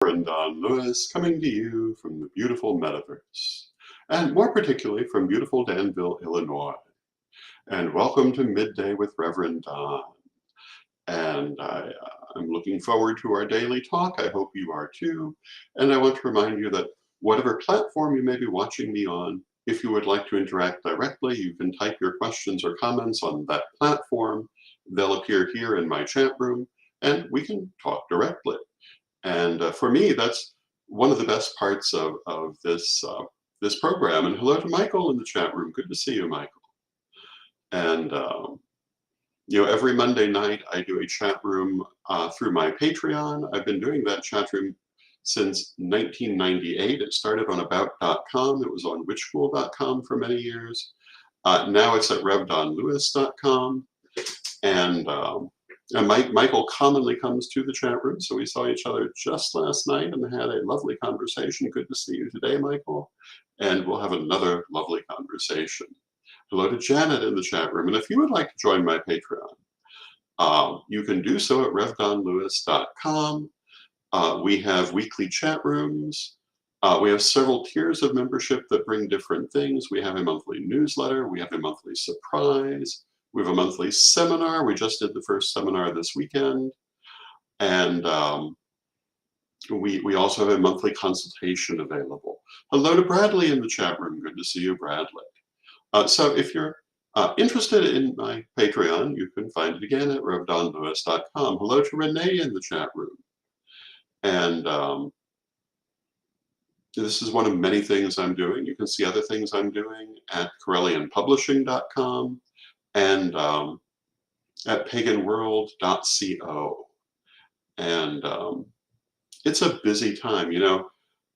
Rev Don coming to you from the beautiful metaverse, and more particularly from beautiful Danville, Illinois. And welcome to Midday with Reverend Don. And I'm looking forward to our daily talk. I hope you are too. And I want to remind you that whatever platform you may be watching me on, if you would like to interact directly, you can type your questions or comments on that platform. They'll appear here in my chat room, and we can talk directly. And for me, that's one of the best parts of this program. And hello to Michael in the chat room. Good to see you, Michael. And every Monday night I do a chat room through my Patreon. I've been doing that chat room since 1998. It started on about.com. It was on witchschool.com for many years. Now it's at revdonlewis.com. And Michael commonly comes to the chat room, so we saw each other just last night and had a lovely conversation. Good to see you today, Michael. And we'll have another lovely conversation. Hello to Janet in the chat room. And if you would like to join my Patreon, you can do so at revdonlewis.com. We have weekly chat rooms. We have several tiers of membership that bring different things. We have a monthly newsletter. We have a monthly surprise. We have a monthly seminar. We just did the first seminar this weekend. And we also have a monthly consultation available. Hello to Bradley in the chat room. Good to see you, Bradley. So if you're interested in my Patreon, you can find it again at revdonlewis.com. Hello to Renee in the chat room. And this is one of many things I'm doing. You can see other things I'm doing at corellianpublishing.com. and at paganworld.co. And it's a busy time.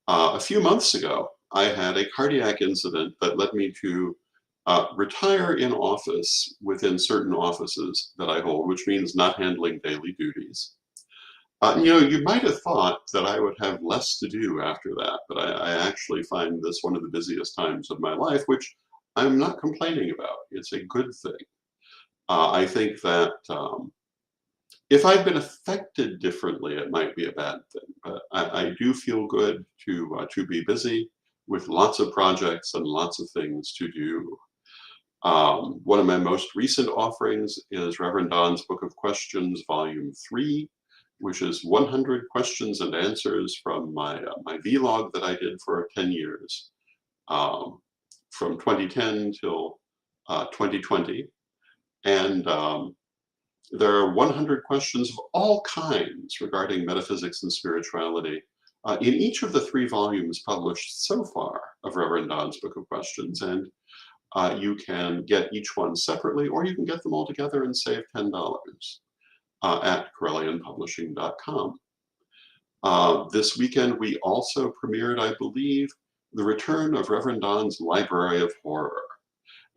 A few months ago, I had a cardiac incident that led me to retire in office within certain offices that I hold, which means not handling daily duties. You might have thought that I would have less to do after that, but I actually find this one of the busiest times of my life, which I'm not complaining about. It's a good thing. I think that if I'd been affected differently, it might be a bad thing. But I do feel good to be busy with lots of projects and lots of things to do. One of my most recent offerings is Reverend Don's Book of Questions, Volume 3, which is 100 questions and answers from my vlog that I did for 10 years, from 2010 till 2020. And there are 100 questions of all kinds regarding metaphysics and spirituality in each of the 3 volumes published so far of Reverend Don's Book of Questions. And you can get each one separately, or you can get them all together and save $10 at corellianpublishing.com. This weekend, we also premiered, I believe, the return of Reverend Don's Library of Horror.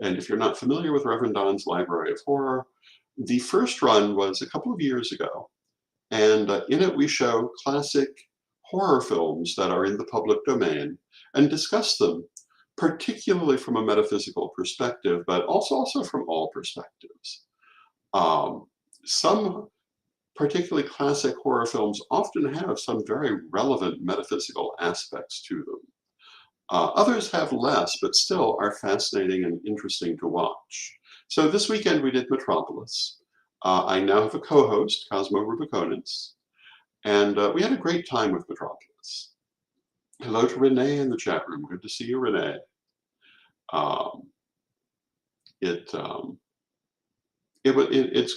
And if you're not familiar with Reverend Don's Library of Horror, the first run was a couple of years ago. And in it, we show classic horror films that are in the public domain and discuss them, particularly from a metaphysical perspective, but also from all perspectives. Some particularly classic horror films often have some very relevant metaphysical aspects to them. Others have less, but still are fascinating and interesting to watch. So this weekend we did Metropolis. I now have a co-host, Cosmo Rubiconis, and we had a great time with Metropolis. Hello to Renee in the chat room. Good to see you, Renee. It's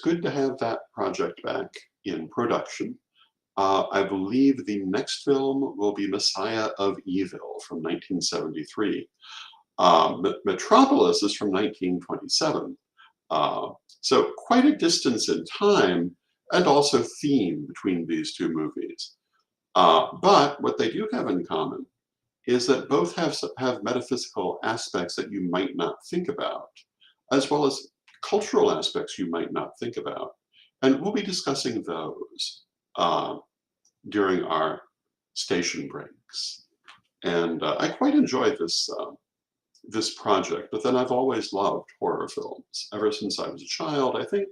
good to have that project back in production. I believe the next film will be Messiah of Evil from 1973. Metropolis is from 1927. So quite a distance in time and also theme between these 2 movies. But what they do have in common is that both have metaphysical aspects that you might not think about, as well as cultural aspects you might not think about. And we'll be discussing those during our station breaks. And I quite enjoy this project, but then I've always loved horror films ever since I was a child. I think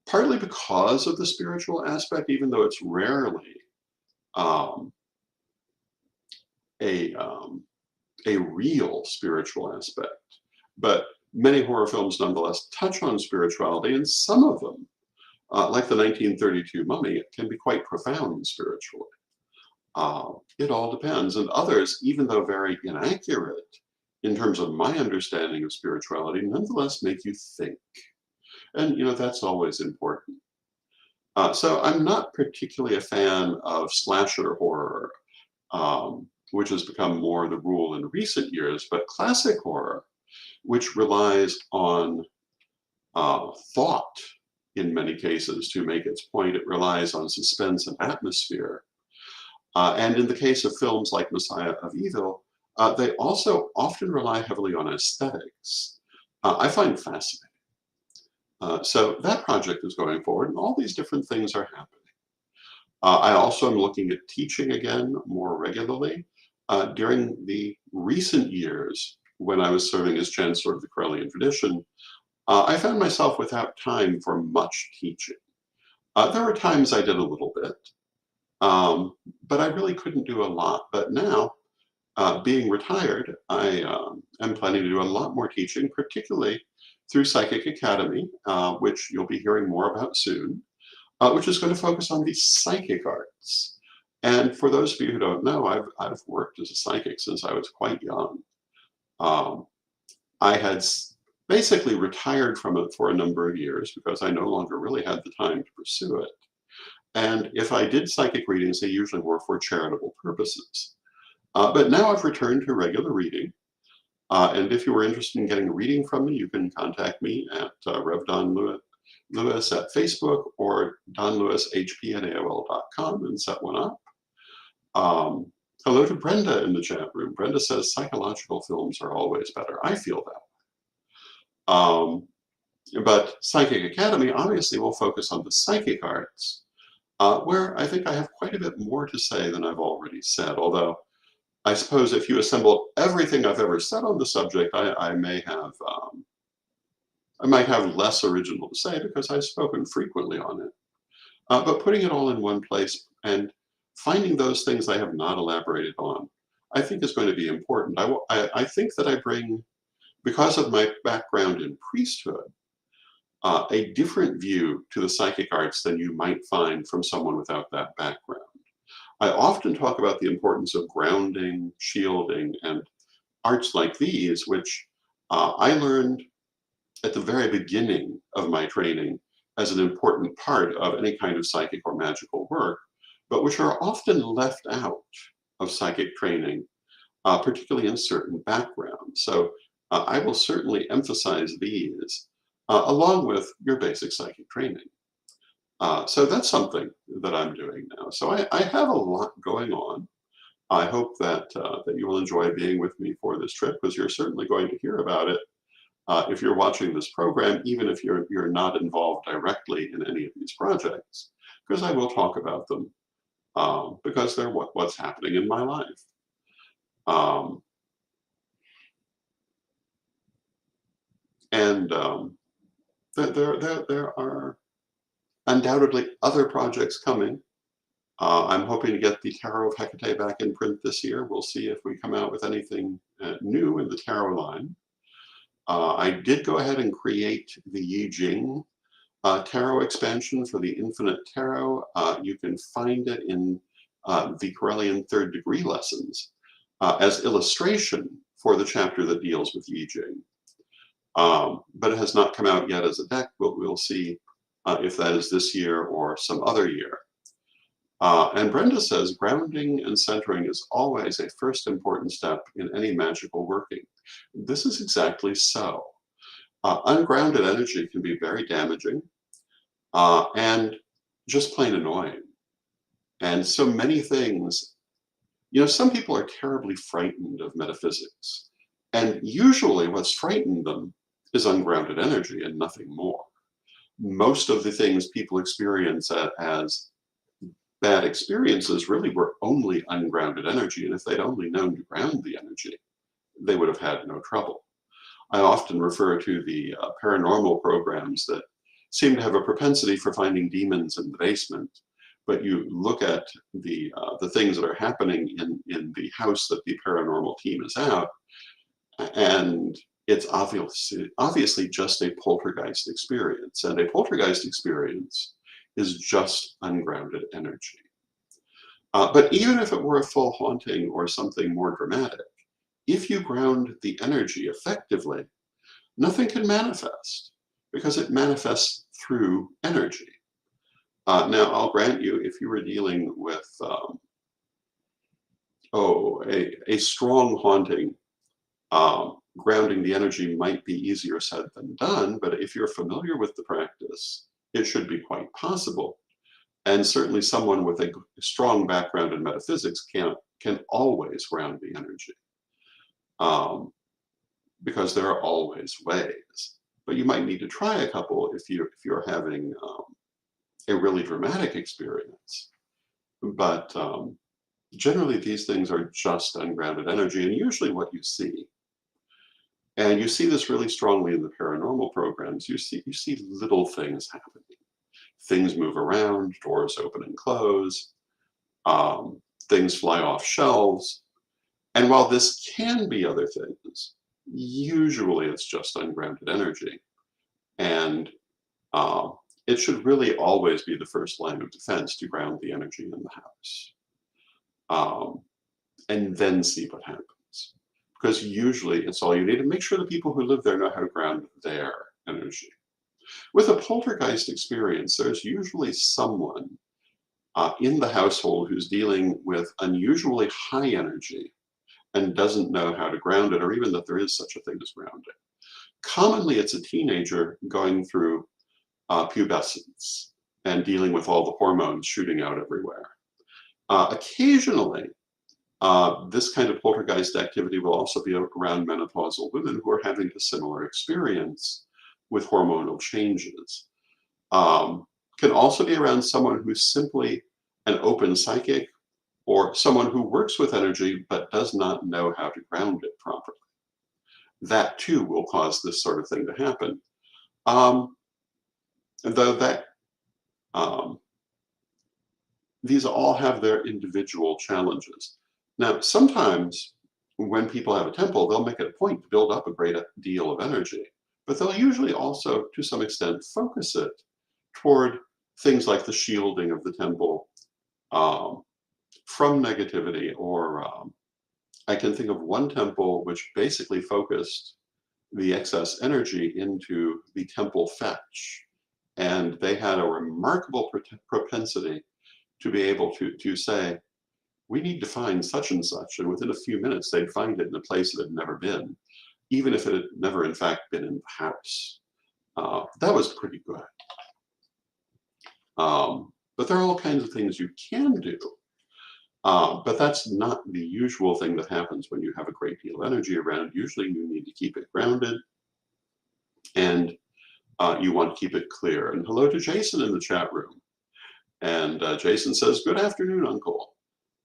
partly because of the spiritual aspect, even though it's rarely um, a um, a real spiritual aspect. But many horror films nonetheless touch on spirituality, and some of them, like the 1932 Mummy, can be quite profound spiritually. It all depends. And others, even though very inaccurate in terms of my understanding of spirituality, nonetheless make you think. And, that's always important. So I'm not particularly a fan of slasher horror, which has become more the rule in recent years, but classic horror, which relies on thought in many cases to make its point. It relies on suspense and atmosphere. And in the case of films like Messiah of Evil, they also often rely heavily on aesthetics. I find fascinating. So that project is going forward, and all these different things are happening. I also am looking at teaching again more regularly. During the recent years, when I was serving as chancellor of the Correllian tradition, I found myself without time for much teaching. There were times I did a little bit, but I really couldn't do a lot. But now, being retired, I am planning to do a lot more teaching, particularly through Psychic Academy, which you'll be hearing more about soon, which is going to focus on the psychic arts. And for those of you who don't know, I've worked as a psychic since I was quite young. Um, I had basically retired from it for a number of years because I no longer really had the time to pursue it. And if I did psychic readings, they usually were for charitable purposes. But now I've returned to regular reading. And if you were interested in getting a reading from me, you can contact me at Rev Don Lewis at Facebook or donlewishp@aol.com and set one up. Hello to Brenda in the chat room. Brenda says psychological films are always better. I feel that. But Psychic Academy obviously will focus on the psychic arts, where I think I have quite a bit more to say than I've already said. Although I suppose if you assemble everything I've ever said on the subject, I might have less original to say because I've spoken frequently on it. But putting it all in one place and finding those things I have not elaborated on, I think is going to be important. I think that I bring, because of my background in priesthood, a different view to the psychic arts than you might find from someone without that background. I often talk about the importance of grounding, shielding, and arts like these, which I learned at the very beginning of my training as an important part of any kind of psychic or magical work, but which are often left out of psychic training, particularly in certain backgrounds. So I will certainly emphasize these along with your basic psychic training. So that's something that I'm doing now. So I have a lot going on. I hope that that you will enjoy being with me for this trip, because you're certainly going to hear about it if you're watching this program, even if you're not involved directly in any of these projects, because I will talk about them because they're what's happening in my life. And there are undoubtedly other projects coming. I'm hoping to get the Tarot of Hecate back in print this year. We'll see if we come out with anything new in the tarot line. I did go ahead and create the Yi Jing tarot expansion for the Infinite Tarot. You can find it in the Correllian Third Degree lessons as illustration for the chapter that deals with Yi Jing. But it has not come out yet as a deck, but we'll see if that is this year or some other year. And Brenda says, grounding and centering is always a first important step in any magical working. This is exactly so. Ungrounded energy can be very damaging and just plain annoying. And so many things, some people are terribly frightened of metaphysics. And usually what's frightened them is ungrounded energy and nothing more. Most of the things people experience as bad experiences really were only ungrounded energy, and if they'd only known to ground the energy, they would have had no trouble. I often refer to the paranormal programs that seem to have a propensity for finding demons in the basement, but you look at the things that are happening in the house that the paranormal team is at, and it's obviously just a poltergeist experience. And a poltergeist experience is just ungrounded energy. But even if it were a full haunting or something more dramatic, if you ground the energy effectively, nothing can manifest because it manifests through energy. Now, I'll grant you, if you were dealing with, a strong haunting, grounding the energy might be easier said than done, but if you're familiar with the practice, it should be quite possible. And certainly someone with a strong background in metaphysics can always ground the energy, because there are always ways. But you might need to try a couple if you're having a really dramatic experience. But generally, these things are just ungrounded energy, and usually what you see. And you see this really strongly in the paranormal programs. You see little things happening. Things move around, doors open and close, things fly off shelves. And while this can be other things, usually it's just ungrounded energy. And it should really always be the first line of defense to ground the energy in the house. And then see what happens. Because usually it's all you need to make sure the people who live there know how to ground their energy. With a poltergeist experience, there's usually someone in the household who's dealing with unusually high energy and doesn't know how to ground it, or even that there is such a thing as grounding. Commonly, it's a teenager going through pubescence and dealing with all the hormones shooting out everywhere. Occasionally, this kind of poltergeist activity will also be around menopausal women who are having a similar experience with hormonal changes. Can also be around someone who's simply an open psychic, or someone who works with energy but does not know how to ground it properly. That too will cause this sort of thing to happen. Though that these all have their individual challenges. Now, sometimes when people have a temple, they'll make it a point to build up a great deal of energy, but they'll usually also, to some extent, focus it toward things like the shielding of the temple from negativity. Or I can think of one temple which basically focused the excess energy into the temple fetch. And they had a remarkable propensity to be able to say, we need to find such and such. And within a few minutes, they'd find it in a place it had never been, even if it had never, in fact, been in the house. That was pretty good. But there are all kinds of things you can do. But that's not the usual thing that happens when you have a great deal of energy around. Usually you need to keep it grounded, and you want to keep it clear. And hello to Jason in the chat room. And Jason says, good afternoon, Uncle.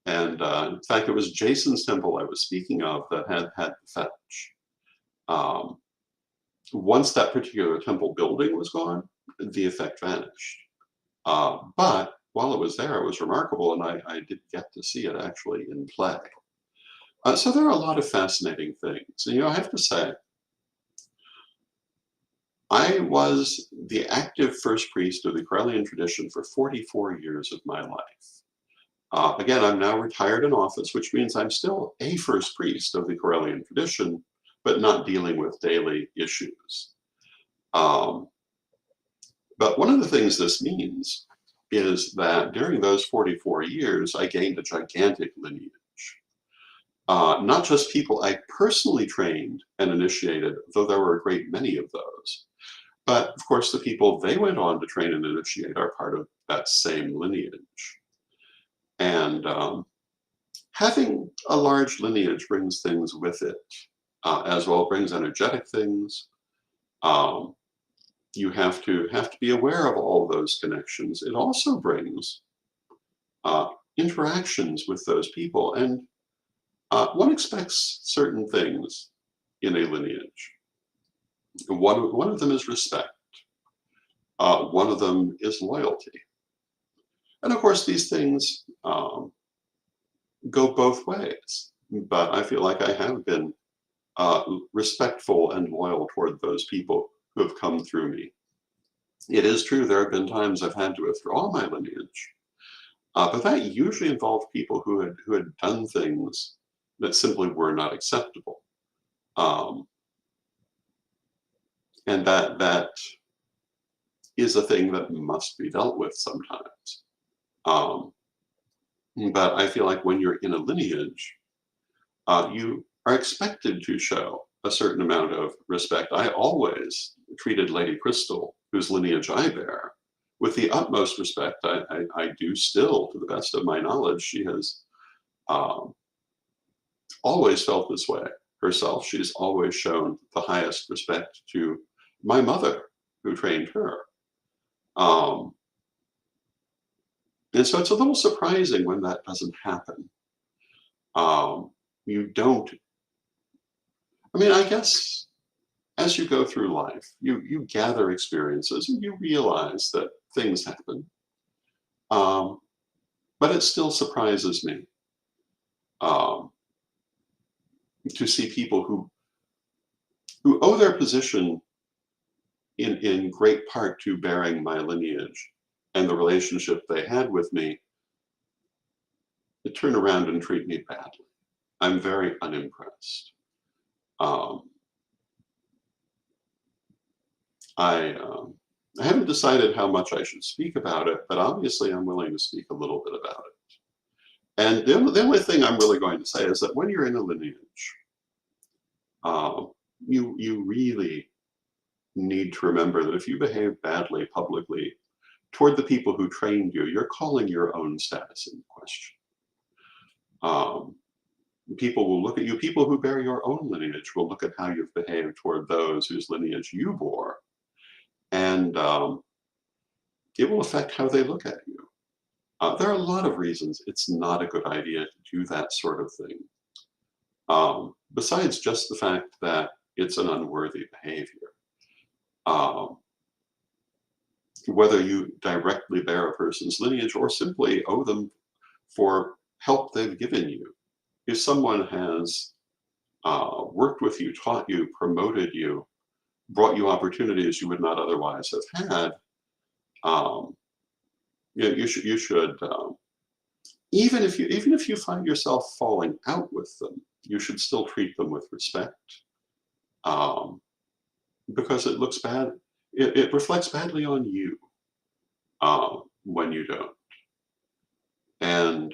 And in fact, it was Jason's temple I was speaking of that had the fetch. Once that particular temple building was gone, the effect vanished. But while it was there, it was remarkable, and I did get to see it actually in play. So there are a lot of fascinating things. And, I have to say, I was the active first priest of the Correllian tradition for 44 years of my life. Again, I'm now retired in office, which means I'm still a first priest of the Correllian tradition, but not dealing with daily issues. But one of the things this means is that during those 44 years, I gained a gigantic lineage. Not just people I personally trained and initiated, though there were a great many of those, but of course the people they went on to train and initiate are part of that same lineage. And having a large lineage brings things with it, as well. It brings energetic things. You have to be aware of all those connections. It also brings interactions with those people, and one expects certain things in a lineage. One of them is respect. One of them is loyalty. And of course, these things go both ways. But I feel like I have been respectful and loyal toward those people who have come through me. It is true there have been times I've had to withdraw my lineage, but that usually involved people who had done things that simply were not acceptable, um, and that is a thing that must be dealt with sometimes. Um, but I feel like when you're in a lineage, you are expected to show a certain amount of respect. I always treated Lady Crystal, whose lineage I bear, with the utmost respect. I do still, to the best of my knowledge. She has um, always felt this way herself. She's always shown the highest respect to my mother, who trained her. Um, and so it's a little surprising when that doesn't happen. You don't, I mean, I guess as you go through life, you gather experiences and you realize that things happen. Um, but it still surprises me um, to see people who owe their position in great part to bearing my lineage and the relationship they had with me to turn around and treat me badly. I'm very unimpressed. Um, I haven't decided how much I should speak about it, but obviously I'm willing to speak a little bit about it. And the only thing I'm really going to say is that when you're in a lineage, uh, you really need to remember that if you behave badly publicly toward the people who trained you, you're calling your own status into question. Um, People will look at you, people who bear your own lineage will look at how you've behaved toward those whose lineage you bore, and it will affect how they look at you. There are a lot of reasons it's not a good idea to do that sort of thing. Besides just the fact that it's an unworthy behavior. Um, Whether you directly bear a person's lineage or simply owe them for help they've given you. If someone has worked with you, taught you, promoted you, brought you opportunities you would not otherwise have had, um, you should even if you find yourself falling out with them, you should still treat them with respect, um, because it looks bad. It reflects badly on you when you don't. And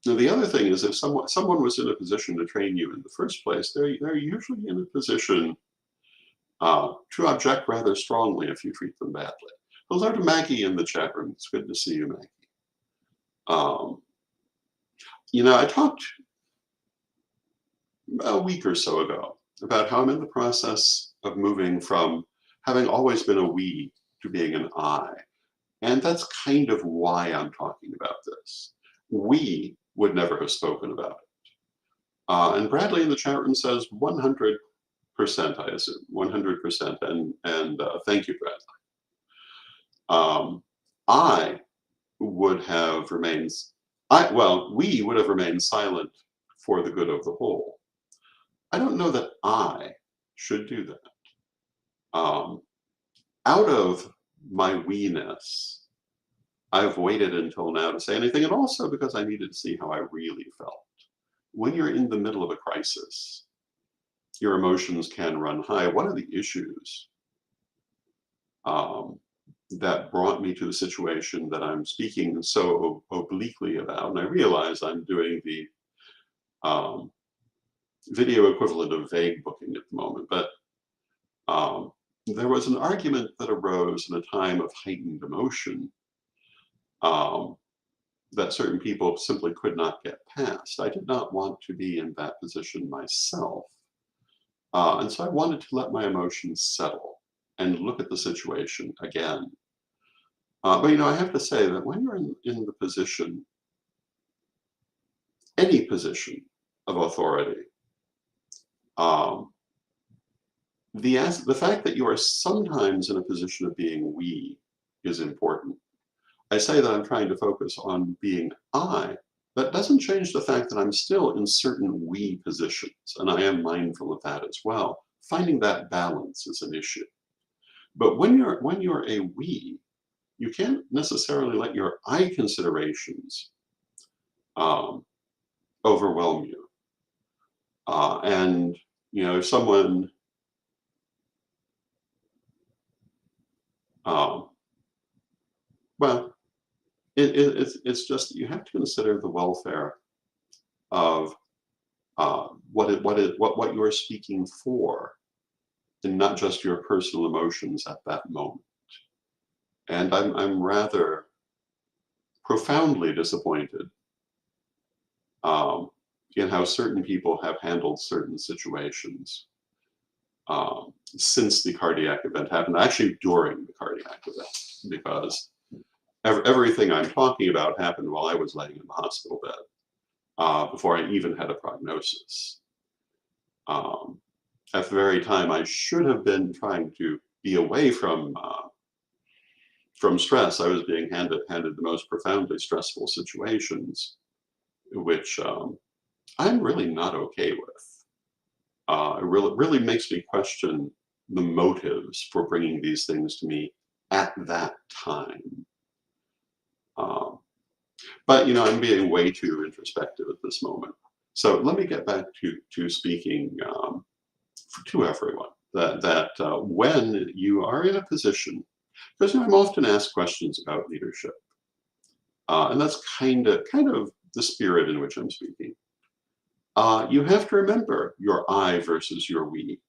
the other thing is, if someone was in a position to train you in the first place, they're usually in a position to object rather strongly if you treat them badly. Hello to Maggie in the chat room. It's good to see you, Maggie. Um, I talked a week or so ago about how I'm in the process of moving from having always been a we to being an I. And that's kind of why I'm talking about this. We would never have spoken about it. And Bradley in the chat room says 100%, I assume, 100%. And thank you, Bradley. I would have remained, we would have remained silent for the good of the whole. I don't know that I should do that. Out of my we-ness, I've waited until now to say anything, and also because I needed to see how I really felt. When you're in the middle of a crisis, your emotions can run high. One of the issues that brought me to the situation that I'm speaking so obliquely about, and I realize I'm doing the um, video equivalent of vague booking at the moment, but there was an argument that arose in a time of heightened emotion um, that certain people simply could not get past. I did not want to be in that position myself. And so I wanted to let my emotions settle and look at the situation again. But I have to say that when you're in the position, any position of authority, um, the fact that you are sometimes in a position of being we is important. I say that I'm trying to focus on being I. That doesn't change the fact that I'm still in certain we positions, and I am mindful of that as well. Finding that balance is an issue. But when you're a we, you can't necessarily let your I considerations um, overwhelm you. And if someone um, well, it's just you have to consider the welfare of what you're speaking for, and not just your personal emotions at that moment. And I'm rather profoundly disappointed um, in how certain people have handled certain situations since the cardiac event happened, actually during the cardiac event, because everything I'm talking about happened while I was laying in the hospital bed before I even had a prognosis. Um, at the very time I should have been trying to be away from stress, I was being handed the most profoundly stressful situations, which I'm really not okay with. It really makes me question the motives for bringing these things to me at that time. Um, but I'm being way too introspective at this moment. So let me get back to speaking to everyone. That when you are in a position, because I'm often asked questions about leadership, and that's kind of the spirit in which I'm speaking. You have to remember your I versus your we.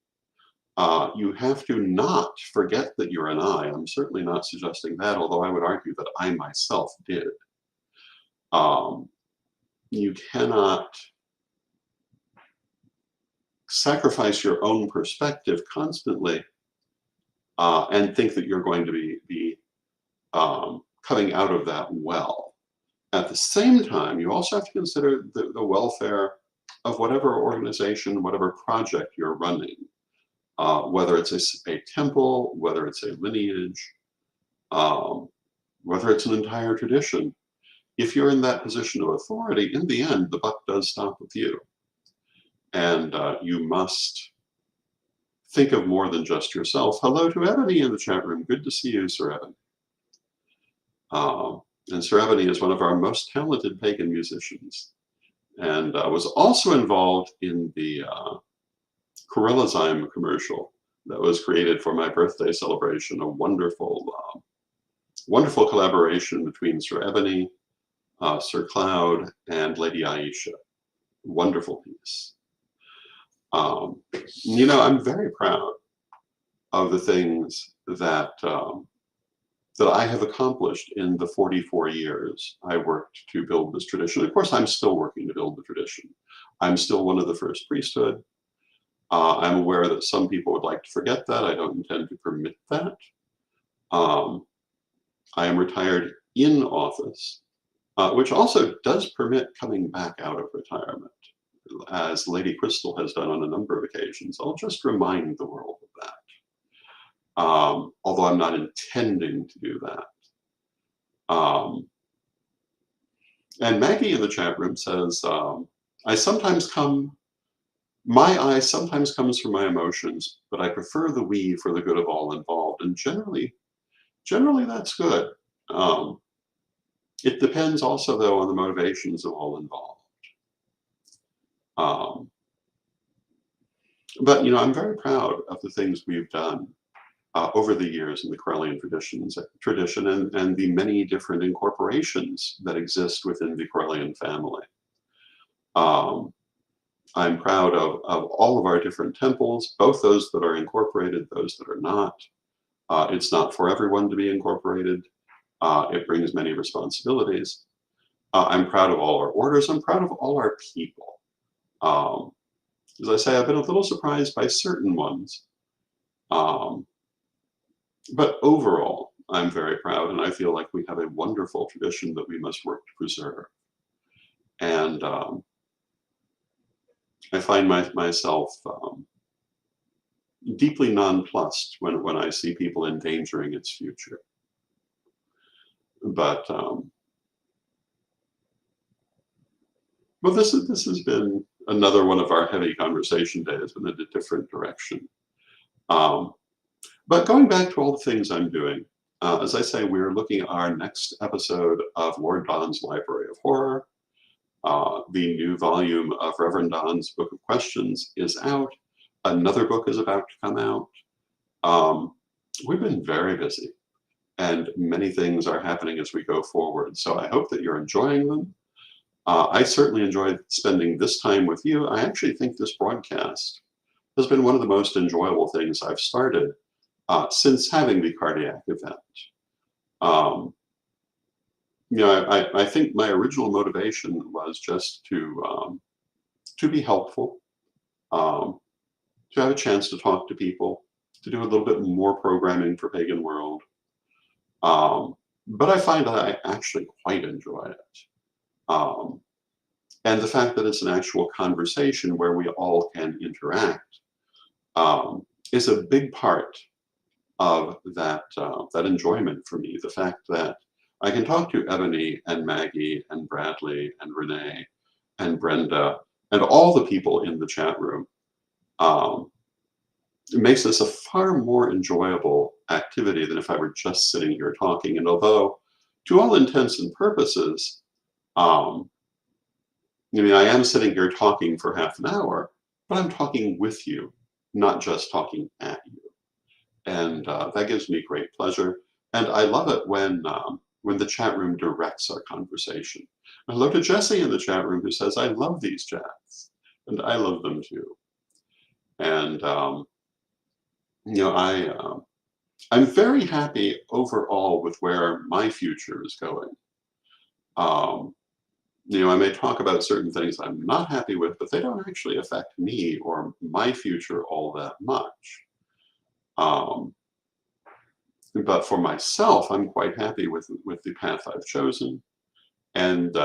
You have to not forget that you're an I. I'm certainly not suggesting that, although I would argue that I myself did. Um, you cannot sacrifice your own perspective constantly and think that you're going to be coming out of that well. At the same time, you also have to consider the welfare of whatever organization, whatever project you're running, whether it's a temple, whether it's a lineage, um, whether it's an entire tradition. If you're in that position of authority, in the end, the buck does stop with you. And you must think of more than just yourself. Hello to Ebony in the chat room. Good to see you, Sir Ebony. And Sir Ebony is one of our most talented pagan musicians, and was also involved in the Corellizyme commercial that was created for my birthday celebration. A wonderful collaboration between Sir Ebony, Sir Cloud, and Lady Aisha. Wonderful piece. I'm very proud of the things that I have accomplished in the 44 years I worked to build this tradition. Of course, I'm still working to build the tradition. I'm still one of the first priesthood. I'm aware that some people would like to forget that. I don't intend to permit that. I am retired in office, which also does permit coming back out of retirement, as Lady Crystal has done on a number of occasions. I'll just remind the world of that. Although I'm not intending to do that. And Maggie in the chat room says, my I sometimes comes from my emotions, but I prefer the we for the good of all involved. And generally that's good. It depends also, though, on the motivations of all involved. But I'm very proud of the things we've done over the years in the Corellian tradition and the many different incorporations that exist within the Corellian family. I'm proud of all of our different temples, both those that are incorporated, those that are not. It's not for everyone to be incorporated. It brings many responsibilities. I'm proud of all our orders. I'm proud of all our people. As I say, I've been a little surprised by certain ones. But overall, I'm very proud, and I feel like we have a wonderful tradition that we must work to preserve. And I find myself deeply nonplussed when I see people endangering its future. But well, this has been another one of our heavy conversation days in a different direction. Um, but going back to all the things I'm doing, as I say, we're looking at our next episode of Lord Don's Library of Horror. The new volume of Reverend Don's Book of Questions is out. Another book is about to come out. Um, we've been very busy, and many things are happening as we go forward. So I hope that you're enjoying them. I certainly enjoyed spending this time with you. I actually think this broadcast has been one of the most enjoyable things I've started since having the cardiac event. Um, I think my original motivation was just to be helpful, um, to have a chance to talk to people, to do a little bit more programming for Pagan World. But I find that I actually quite enjoy it. Um, and the fact that it's an actual conversation where we all can interact is a big part of that enjoyment for me. The fact that I can talk to Ebony and Maggie and Bradley and Renee and Brenda and all the people in the chat room. Um, it makes this a far more enjoyable activity than if I were just sitting here talking. And although, to all intents and purposes, um, I am sitting here talking for half an hour, but I'm talking with you, not just talking at you. And that gives me great pleasure. And I love it when the chat room directs our conversation. Hello to Jesse in the chat room who says, I love these chats. And I love them too. And, I'm very happy overall with where my future is going. Um, I may talk about certain things I'm not happy with, but they don't actually affect me or my future all that much. Um, but for myself, I'm quite happy with the path I've chosen. And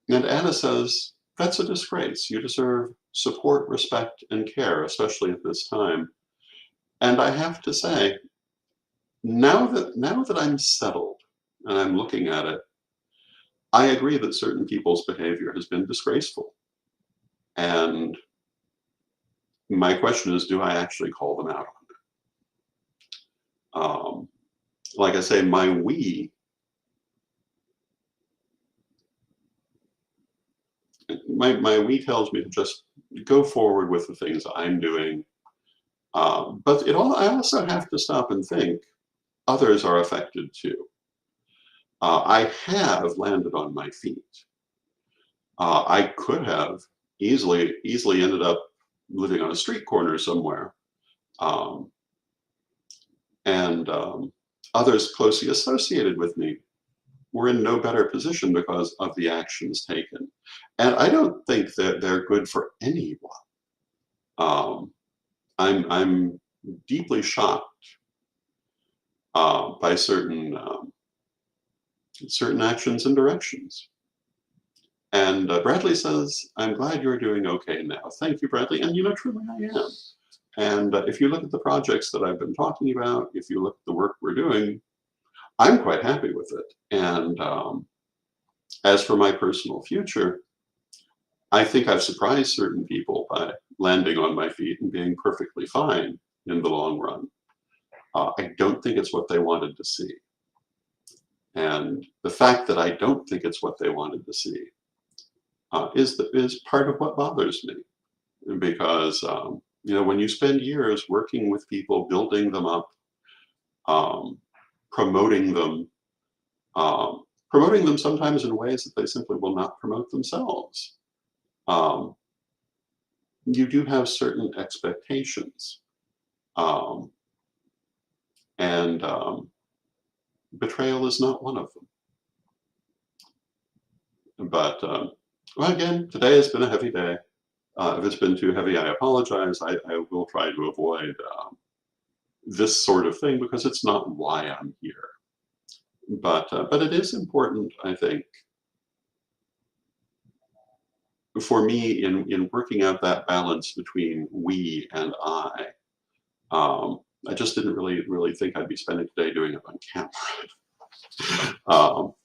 Anna says, that's a disgrace. You deserve support, respect, and care, especially at this time. And I have to say, now that I'm settled and I'm looking at it, I agree that certain people's behavior has been disgraceful. And my question is, do I actually call them out on it? Like I say, my we tells me to just go forward with the things I'm doing. But I also have to stop and think others are affected too. I have landed on my feet. I could have easily ended up living on a street corner somewhere. Um, and others closely associated with me were in no better position because of the actions taken. And I don't think that they're good for anyone. Um, I'm deeply shocked by certain actions and directions. And Bradley says, I'm glad you're doing okay now. Thank you, Bradley. And truly I am. And if you look at the projects that I've been talking about, if you look at the work we're doing, I'm quite happy with it. And as for my personal future, I think I've surprised certain people by landing on my feet and being perfectly fine in the long run. I don't think it's what they wanted to see. And the fact that I don't think it's what they wanted to see is part of what bothers me. Because, when you spend years working with people, building them up, um, promoting them, promoting them sometimes in ways that they simply will not promote themselves, um, you do have certain expectations. Um, and betrayal is not one of them. But, well, again, today has been a heavy day. If it's been too heavy, I apologize. I will try to avoid this sort of thing because it's not why I'm here. But it is important, I think, for me in working out that balance between we and I. I just didn't really think I'd be spending today doing it on camera.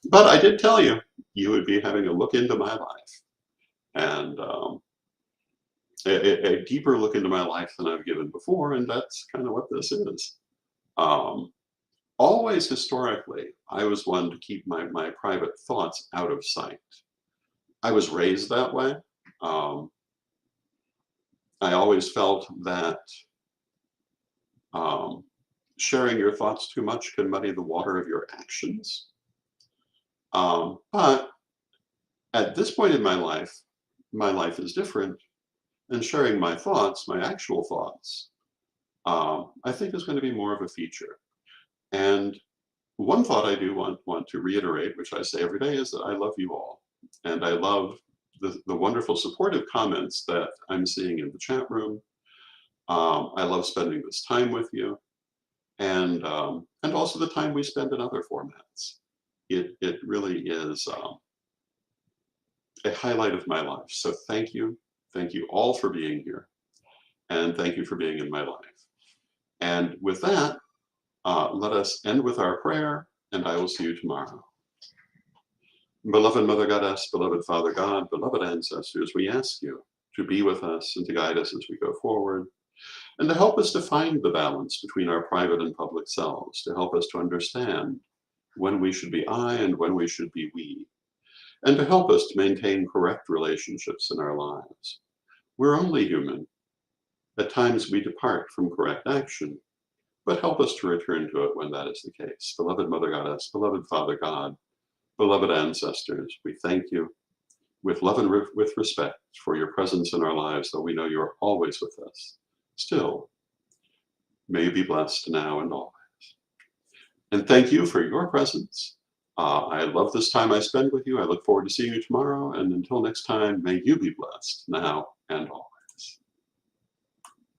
But I did tell you, you would be having a look into my life, and a deeper look into my life than I've given before, and that's kind of what this is. Um, Always historically, I was one to keep my private thoughts out of sight. I was raised that way. Um, I always felt that um, sharing your thoughts too much can muddy the water of your actions. But at this point in my life is different, and sharing my thoughts, my actual thoughts, I think is going to be more of a feature. And one thought I do want to reiterate, which I say every day, is that I love you all. And I love the wonderful supportive comments that I'm seeing in the chat room. I love spending this time with you, and also the time we spend in other formats. It really is a highlight of my life. So thank you all for being here, and thank you for being in my life. And with that, let us end with our prayer, and I will see you tomorrow. Beloved Mother Goddess, beloved Father God, beloved ancestors, we ask you to be with us and to guide us as we go forward, and to help us to find the balance between our private and public selves, to help us to understand when we should be I and when we should be we, and to help us to maintain correct relationships in our lives. We're only human. At times we depart from correct action, but help us to return to it when that is the case. Beloved Mother Goddess, beloved Father God, beloved ancestors, we thank you with love and with respect for your presence in our lives, though we know you are always with us. Still, may you be blessed now and always. And thank you for your presence. I love this time I spend with you. I look forward to seeing you tomorrow. And until next time, may you be blessed now and always.